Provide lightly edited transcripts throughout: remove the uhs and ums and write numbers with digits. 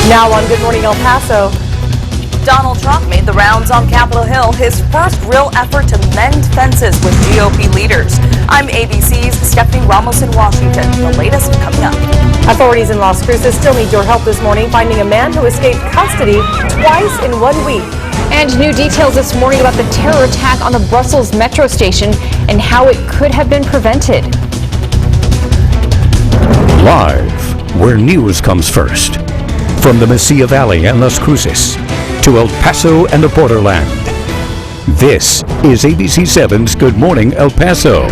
Now on Good Morning El Paso. Donald Trump made the rounds on Capitol Hill, his first real effort to mend fences with GOP leaders. I'm ABC's Stephanie Ramos in Washington. The latest coming up. Authorities in Las Cruces still need your help this morning, finding a man who escaped custody twice in 1 week. And new details this morning about the terror attack on the Brussels metro station and how it could have been prevented. Live, where news comes first. From the Mesilla Valley and Las Cruces to El Paso and the borderland. This is ABC 7's Good Morning El Paso.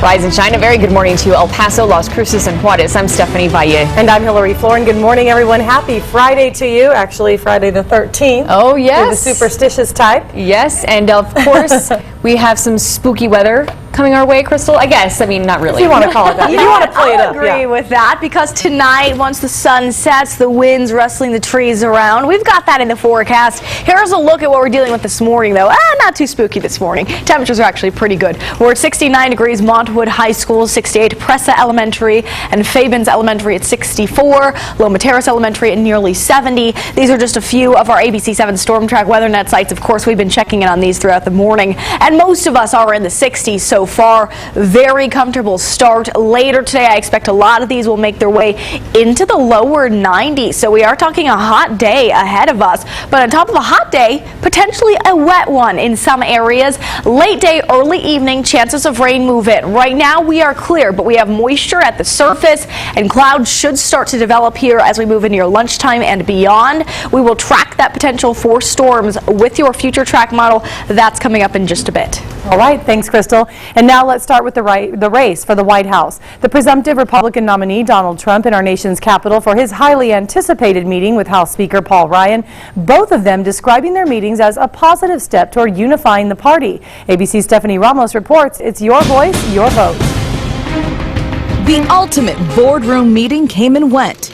Rise and shine. A very good morning to you, El Paso, Las Cruces, and Juarez. I'm Stephanie Valle. And I'm Hillary Floren. Good morning, everyone. Happy Friday to you. Actually, Friday the 13th. Oh, yes. You're the superstitious type. Yes, and of course, we have some spooky weather coming our way, Crystal. I guess. I mean, not really. If you want to call it that. If you want to play it up. I agree with that, because tonight, once the sun sets, the wind's rustling the trees around. We've got that in the forecast. Here's a look at what we're dealing with this morning, though. Not too spooky this morning. Temperatures are actually pretty good. We're at 69 degrees, Montwood High School, 68, Presa Elementary, and Fabens Elementary at 64, Loma Terrace Elementary at nearly 70. These are just a few of our ABC 7 Storm Track weather net sites. Of course, we've been checking in on these throughout the morning, and most of us are in the 60s so far. Very comfortable start. Later today, I expect a lot of these will make their way into the lower 90s. So we are talking a hot day ahead of us. But on top of a hot day, potentially a wet one in some areas. Late day, early evening, chances of rain move in. Right now, we are clear, but we have moisture at the surface, and clouds should start to develop here as we move into your lunchtime and beyond. We will track that potential for storms with your future track model. That's coming up in just a bit. All right, thanks, Crystal. And now let's start with the race for the White House. The presumptive Republican nominee, Donald Trump, in our nation's capital for his highly anticipated meeting with House Speaker Paul Ryan, both of them describing their meetings as a positive step toward unifying the party. ABC's Stephanie Ramos reports it's your voice, your vote. The ultimate boardroom meeting came and went.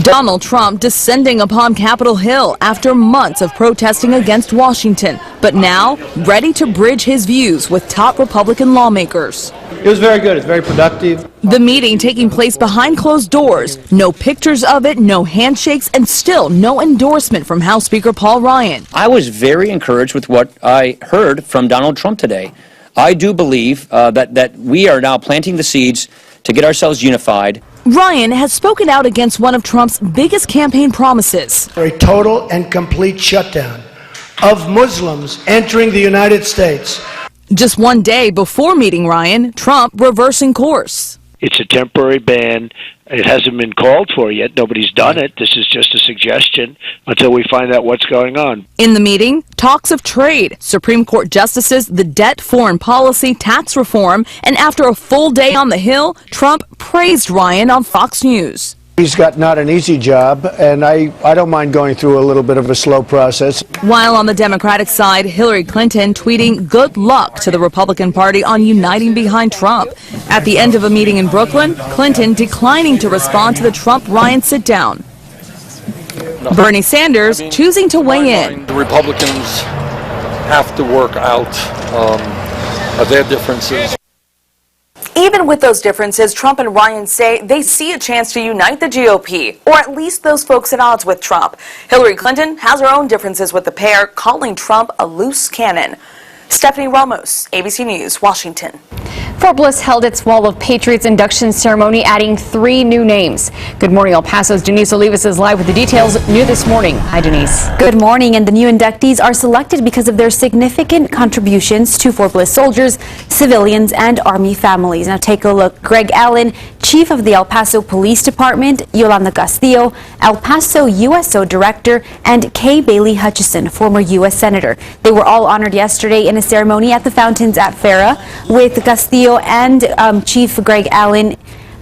Donald Trump descending upon Capitol Hill after months of protesting against Washington, but now ready to bridge his views with top Republican lawmakers. It was very good. It's very productive. The meeting taking place behind closed doors. No pictures of it, no handshakes, and still no endorsement from House Speaker Paul Ryan. I was very encouraged with what I heard from Donald Trump today. I do believe that we are now planting the seeds to get ourselves unified. Ryan has spoken out against one of Trump's biggest campaign promises. For a total and complete shutdown of Muslims entering the United States. Just 1 day before meeting Ryan, Trump reversing course. It's a temporary ban. It hasn't been called for yet. Nobody's done it. This is just a suggestion until we find out what's going on. In the meeting, talks of trade, Supreme Court justices, the debt, foreign policy, tax reform, and after a full day on the Hill, Trump praised Ryan on Fox News. He's got not an easy job, and I don't mind going through a little bit of a slow process. While on the Democratic side, Hillary Clinton tweeting good luck to the Republican Party on uniting behind Trump. At the end of a meeting in Brooklyn, Clinton declining to respond to the Trump-Ryan sit-down. Bernie Sanders choosing to weigh in. The Republicans have to work out their differences. Even with those differences, Trump and Ryan say they see a chance to unite the GOP, or at least those folks at odds with Trump. Hillary Clinton has her own differences with the pair, calling Trump a loose cannon. Stephanie Ramos, ABC News, Washington. Fort Bliss held its Wall of Patriots induction ceremony, adding 3 new names. Good morning, El Paso's Denise Olivas is live with the details new this morning. Hi, Denise. Good morning, and the new inductees are selected because of their significant contributions to Fort Bliss soldiers, civilians, and Army families. Now take a look. Greg Allen, Chief of the El Paso Police Department, Yolanda Castillo, El Paso USO Director, and Kay Bailey Hutchison, former U.S. Senator. They were all honored yesterday in a ceremony at the fountains at Farah, with Castillo and Chief Greg Allen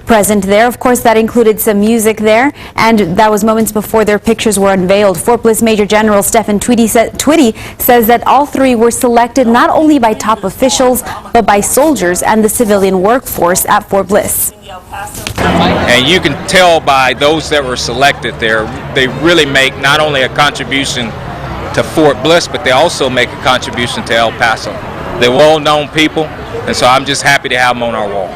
present there. Of course, that included some music there, and that was moments before their pictures were unveiled. Fort Bliss Major General Stephen Twitty says that all 3 were selected not only by top officials, but by soldiers and the civilian workforce at Fort Bliss. And you can tell by those that were selected there, they really make not only a contribution to Fort Bliss, but they also make a contribution to El Paso. They're well-known people, and so I'm just happy to have them on our wall.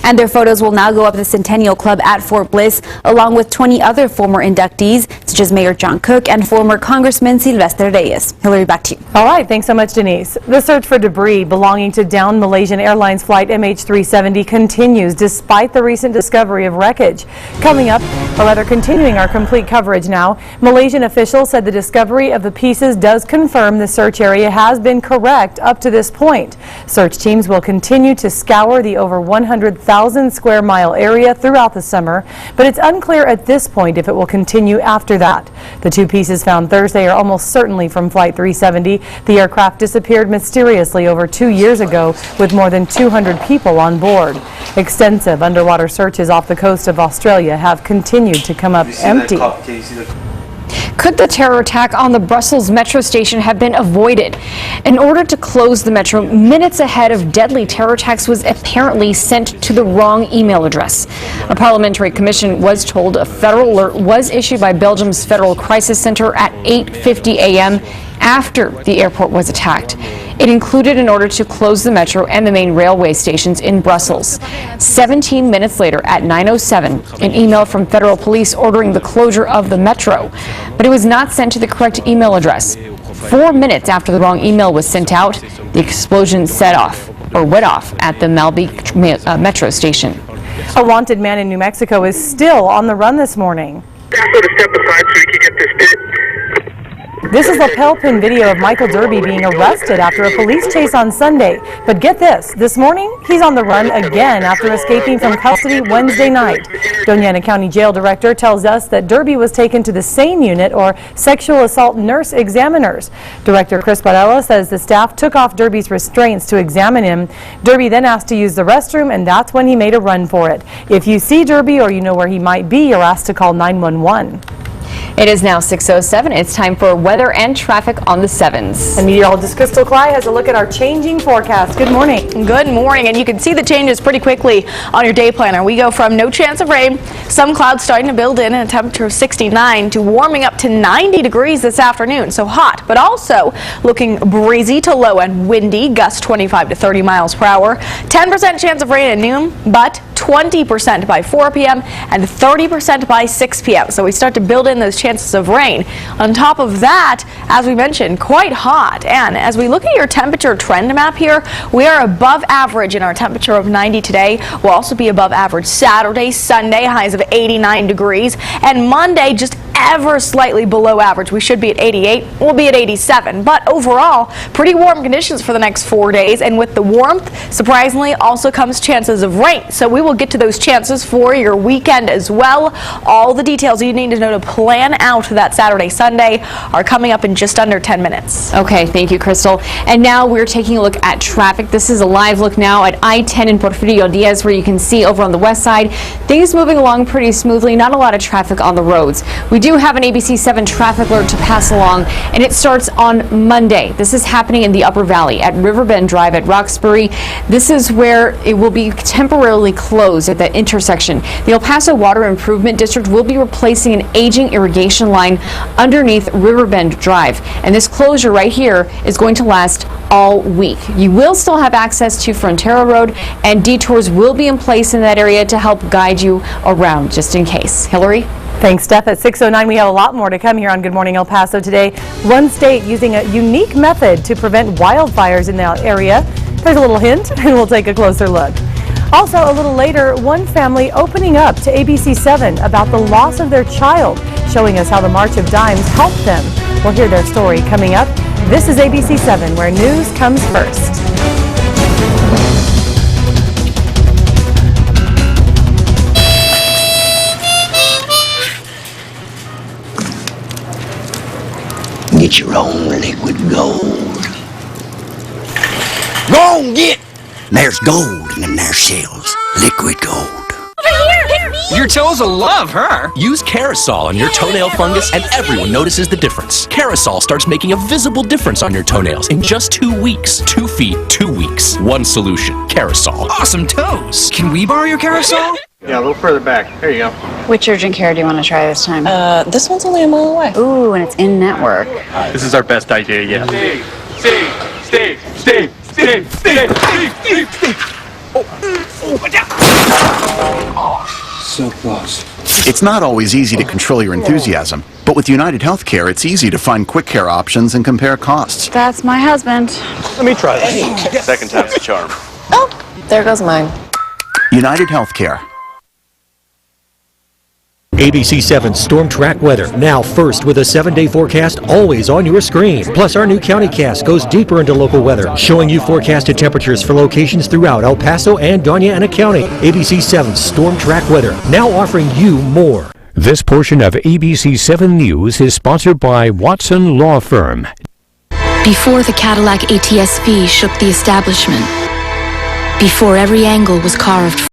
And their photos will now go up at the Centennial Club at Fort Bliss, along with 20 other former inductees, such as Mayor John Cook and former Congressman Silvestre Reyes. Hillary, back to you. All right, thanks so much, Denise. The search for debris belonging to downed Malaysian Airlines flight MH370 continues despite the recent discovery of wreckage. Coming up, or rather continuing our complete coverage now, Malaysian officials said the discovery of the pieces does confirm the search area has been correct up to this point. Search teams will continue to scour the over 100,000 square mile area throughout the summer, but it's unclear at this point if it will continue after that. The two pieces found Thursday are almost certainly from Flight 370. The aircraft disappeared mysteriously over 2 years ago with more than 200 people on board. Extensive underwater searches off the coast of Australia have continued to come up empty. Could the terror attack on the Brussels metro station have been avoided? In order to close the metro minutes ahead of deadly terror attacks was apparently sent to the wrong email address. A parliamentary commission was told a federal alert was issued by Belgium's Federal Crisis Center at 8:50 a.m. after the airport was attacked. It included an order to close the metro and the main railway stations in Brussels. 17 minutes later at 9:07, an email from federal police ordering the closure of the metro, but it was not sent to the correct email address. 4 minutes after the wrong email was sent out, the explosion went off at the Malbec metro station. A wanted man in New Mexico is still on the run this morning. This is a lapel-pin video of Michael Derby being arrested after a police chase on Sunday. But get this morning, he's on the run again after escaping from custody Wednesday night. Doña Ana County Jail Director tells us that Derby was taken to the same unit, or sexual assault nurse examiners. Director Chris Barella says the staff took off Derby's restraints to examine him. Derby then asked to use the restroom, and that's when he made a run for it. If you see Derby or you know where he might be, you're asked to call 911. It is now 6:07. It's time for weather and traffic on the 7s. And meteorologist Crystal Cly has a look at our changing forecast. Good morning. Good morning, and you can see the changes pretty quickly on your day planner. We go from no chance of rain, some clouds starting to build in, and a temperature of 69 to warming up to 90 degrees this afternoon. So hot, but also looking breezy to low and windy, gusts 25 to 30 miles per hour. 10% chance of rain at noon, but 20% by 4 p.m. and 30% by 6 p.m. So we start to build in those chances of rain. On top of that, as we mentioned, quite hot. And as we look at your temperature trend map here, we are above average in our temperature of 90 today. We'll also be above average Saturday, Sunday, highs of 89 degrees. And Monday, just ever slightly below average. We should be at 88. We'll be at 87. But overall, pretty warm conditions for the next 4 days. And with the warmth, surprisingly, also comes chances of rain. So we will get to those chances for your weekend as well. All the details you need to know to plan out that Saturday, Sunday are coming up in just under 10 minutes. Okay, thank you, Crystal. And now we're taking a look at traffic. This is a live look now at I-10 in Porfirio Diaz, where you can see over on the west side, things moving along pretty smoothly. Not a lot of traffic on the roads. We do have an ABC 7 traffic alert to pass along, and it starts on Monday. This is happening in the Upper Valley at Riverbend Drive at Roxbury. This is where it will be temporarily closed at that intersection. The El Paso Water Improvement District will be replacing an aging irrigation line underneath Riverbend Drive, and this closure right here is going to last all week. You will still have access to Frontera Road, and detours will be in place in that area to help guide you around just in case. Hillary? Thanks, Steph. At 6:09, we have a lot more to come here on Good Morning El Paso today. One state using a unique method to prevent wildfires in that area. There's a little hint, and we'll take a closer look. Also, a little later, one family opening up to ABC 7 about the loss of their child, showing us how the March of Dimes helped them. We'll hear their story coming up. This is ABC 7, where news comes first. Get your own liquid gold. Go on, get! There's gold in them there shells. Liquid gold. Your toes will love her. Use Carousel on your toenail fungus and everyone notices the difference. Carousel starts making a visible difference on your toenails in just 2 weeks. 2 feet, 2 weeks. One solution. Carousel. Awesome toes. Can we borrow your Carousel? Yeah, a little further back. There you go. Which urgent care do you want to try this time? This one's only a mile away. Ooh, and it's in network. This is our best idea yet. Steve. So close. It's not always easy to control your enthusiasm, but with United Healthcare, it's easy to find quick care options and compare costs. That's my husband. Let me try this. Second time's the charm. Oh, there goes mine. United Healthcare. ABC 7 Storm Track Weather, now first with a 7-day forecast always on your screen. Plus, our new County Cast goes deeper into local weather, showing you forecasted temperatures for locations throughout El Paso and Doña Ana County. ABC 7 Storm Track Weather, now offering you more. This portion of ABC 7 News is sponsored by Watson Law Firm. Before the Cadillac ATS-V shook the establishment, before every angle was carved